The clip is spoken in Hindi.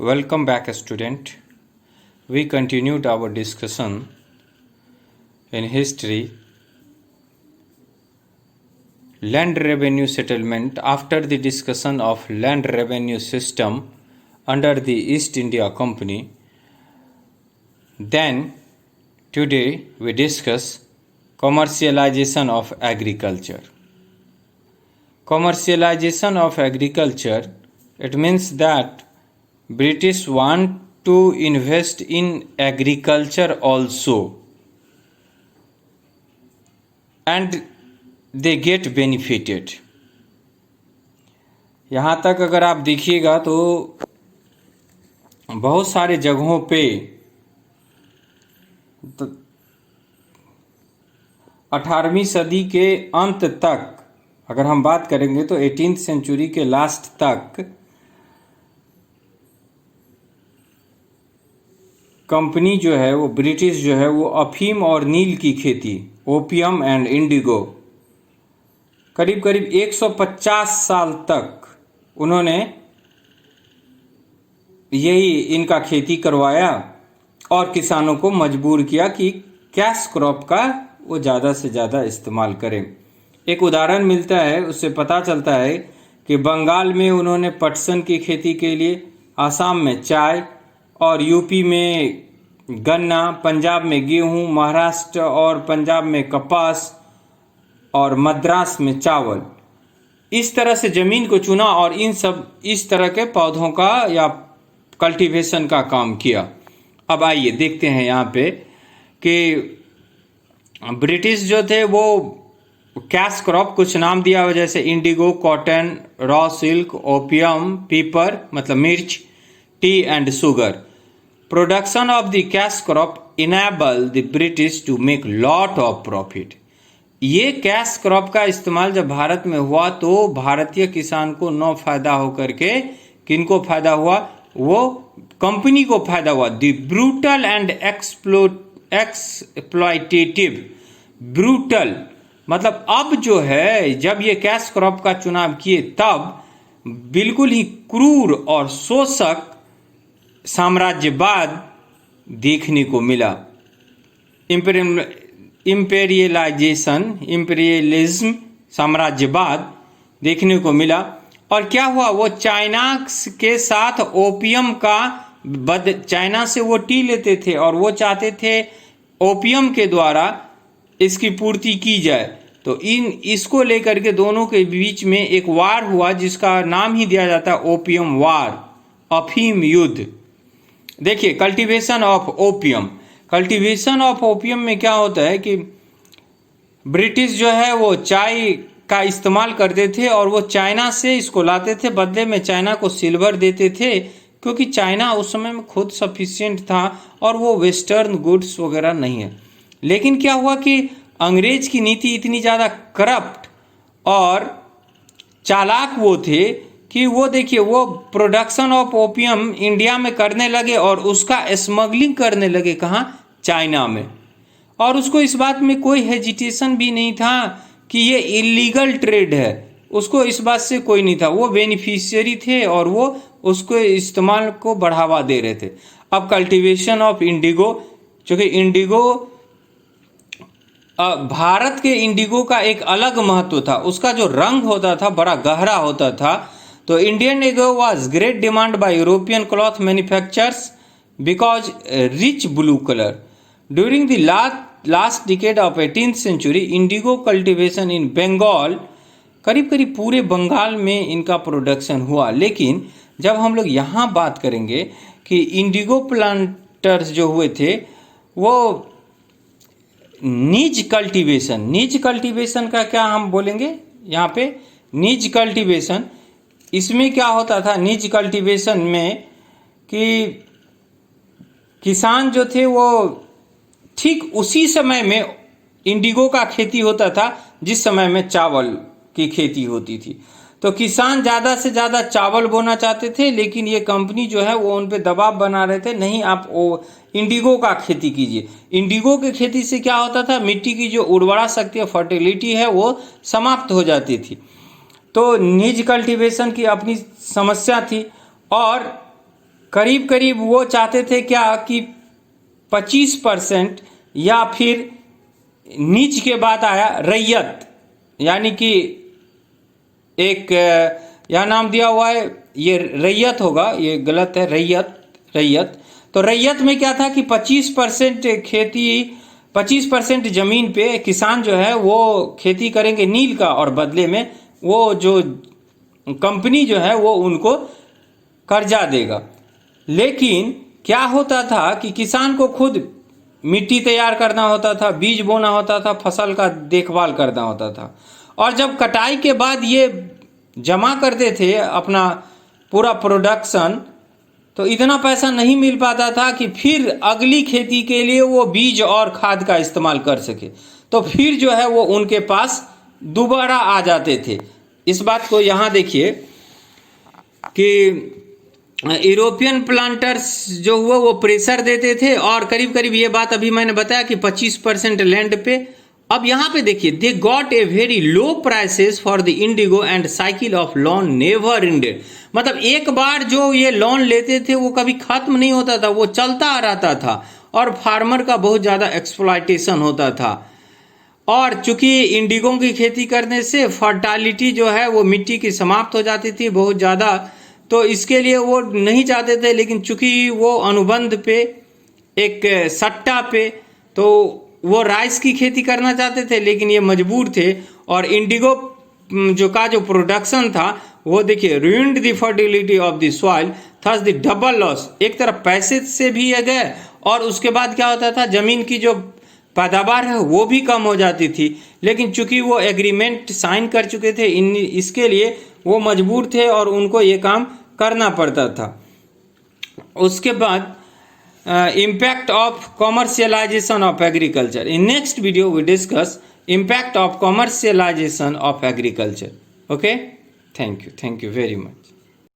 Welcome back, student. We continued our discussion in history. Land revenue settlement. After the discussion of land revenue system under the East India Company, then today we discuss commercialization of agriculture. Commercialization of agriculture, it means that British want to invest in agriculture also and they get benefited. यहाँ तक अगर आप देखिएगा तो बहुत सारे जगहों पे 18वीं सदी के अंत तक अगर हम बात करेंगे तो 18th सेंचुरी के लास्ट तक कंपनी जो है वो ब्रिटिश जो है वो अफीम और नील की खेती, ओपियम एंड इंडिगो, करीब करीब 150 साल तक उन्होंने यही इनका खेती करवाया और किसानों को मजबूर किया कि कैश क्रॉप का वो ज़्यादा से ज़्यादा इस्तेमाल करें। एक उदाहरण मिलता है, उससे पता चलता है कि बंगाल में उन्होंने पटसन की खेती के लिए, आसाम में चाय और यूपी में गन्ना, पंजाब में गेहूं, महाराष्ट्र और पंजाब में कपास और मद्रास में चावल, इस तरह से ज़मीन को चुना और इन सब इस तरह के पौधों का या कल्टीवेशन का काम किया। अब आइए देखते हैं यहाँ पे कि ब्रिटिश जो थे वो कैश क्रॉप कुछ नाम दिया हुआ, जैसे indigo, cotton, raw silk, opium, pepper मतलब मिर्च, tea and sugar. Production of the cash crop enable the British to make lot of profit. ये कैश क्रॉप का इस्तेमाल जब भारत में हुआ तो भारतीय किसान को न फायदा होकर के किनको फायदा हुआ, वो कंपनी को फायदा हुआ। The brutal and exploitative, brutal मतलब अब जो है जब ये कैश क्रॉप का चुनाव किए तब बिल्कुल ही क्रूर और शोषक साम्राज्यवाद देखने को मिला। इंपेरियलिज्म, साम्राज्यवाद देखने को मिला। और क्या हुआ, वो चाइना के साथ ओपियम का चाइना से वो टी लेते थे और वो चाहते थे ओपियम के द्वारा इसकी पूर्ति की जाए। तो इसको लेकर के दोनों के बीच में एक वार हुआ जिसका नाम ही दिया जाता है ओपियम वार, अफीम युद्ध। देखिए cultivation of opium, cultivation of opium में क्या होता है कि ब्रिटिश जो है वो चाय का इस्तेमाल करते थे और वो चाइना से इसको लाते थे, बदले में चाइना को सिल्वर देते थे क्योंकि चाइना उस समय में खुद सफिशिएंट था और वो वेस्टर्न गुड्स वगैरह नहीं है। लेकिन क्या हुआ कि अंग्रेज की नीति इतनी ज़्यादा करप्ट और चालाक वो थे कि वो देखिए वो प्रोडक्शन ऑफ ओपियम इंडिया में करने लगे और उसका स्मगलिंग करने लगे, कहाँ, चाइना में। और उसको इस बात में कोई हेजिटेशन भी नहीं था कि ये इलीगल ट्रेड है, उसको इस बात से कोई नहीं था, वो बेनिफिशियरी थे और वो उसको इस्तेमाल को बढ़ावा दे रहे थे। अब कल्टीवेशन ऑफ इंडिगो, चूँकि इंडिगो भारत के इंडिगो का एक अलग महत्व था, उसका जो रंग होता था बड़ा गहरा होता था। तो Indian indigo was great demand by European cloth manufacturers because rich blue colour. During the last decade of 18th century indigo cultivation in Bengal, करीब करीब पूरे बंगाल में इनका प्रोडक्शन हुआ। लेकिन जब हम लोग यहाँ बात करेंगे कि इंडिगो प्लांटर्स जो हुए थे वो निज कल्टीवेशन का क्या हम बोलेंगे यहाँ पे, निज कल्टीवेशन, इसमें क्या होता था निज कल्टीवेशन में कि किसान जो थे वो ठीक उसी समय में इंडिगो का खेती होता था जिस समय में चावल की खेती होती थी। तो किसान ज़्यादा से ज़्यादा चावल बोना चाहते थे, लेकिन ये कंपनी जो है वो उन पे दबाव बना रहे थे, नहीं आप इंडिगो का खेती कीजिए। इंडिगो की खेती से क्या होता था, मिट्टी की जो उर्वरा शक्ति है, फर्टिलिटी है, वो समाप्त हो जाती थी। तो निज कल्टीवेशन की अपनी समस्या थी और करीब करीब वो चाहते थे क्या कि 25% या फिर नीच के बाद आया रैयत, यानी कि एक यह नाम दिया हुआ है, ये रैयत होगा, ये गलत है, रैयत। तो रैयत में क्या था कि 25% खेती, 25% जमीन पे किसान जो है वो खेती करेंगे नील का, और बदले में वो जो कंपनी जो है वो उनको कर्जा देगा। लेकिन क्या होता था कि किसान को खुद मिट्टी तैयार करना होता था, बीज बोना होता था, फसल का देखभाल करना होता था, और जब कटाई के बाद ये जमा करते थे अपना पूरा प्रोडक्शन, तो इतना पैसा नहीं मिल पाता था कि फिर अगली खेती के लिए वो बीज और खाद का इस्तेमाल कर सके। तो फिर जो है वो उनके पास दोबारा आ जाते थे। इस बात को यहाँ देखिए कि यूरोपियन प्लांटर्स जो हुआ वो प्रेशर देते थे, और करीब करीब ये बात अभी मैंने बताया कि 25% लैंड पे। अब यहाँ पे देखिए, they got a very low prices for the Indigo and cycle of loan never ended. मतलब एक बार जो ये लोन लेते थे वो कभी खत्म नहीं होता था, वो चलता आ रहता था, और फार्मर का बहुत ज़्यादा एक्सप्लॉयटेशन होता था। और चूंकि इंडिगो की खेती करने से फर्टालिटी जो है वो मिट्टी की समाप्त हो जाती थी बहुत ज़्यादा, तो इसके लिए वो नहीं चाहते थे। लेकिन चूंकि वो अनुबंध पे एक सट्टा पे, तो वो राइस की खेती करना चाहते थे, लेकिन ये मजबूर थे। और इंडिगो जो प्रोडक्शन था वो देखिए, ruined the fertility of the soil, thus the double loss। एक तरफ पैसे से भी ये गए, और उसके बाद क्या होता था, जमीन की जो पैदावार है वो भी कम हो जाती थी। लेकिन चूंकि वो एग्रीमेंट साइन कर चुके थे इसके लिए वो मजबूर थे, और उनको ये काम करना पड़ता था। उसके बाद impact of commercialization of agriculture. In next video we discuss impact of commercialization of agriculture. Okay, thank you very much.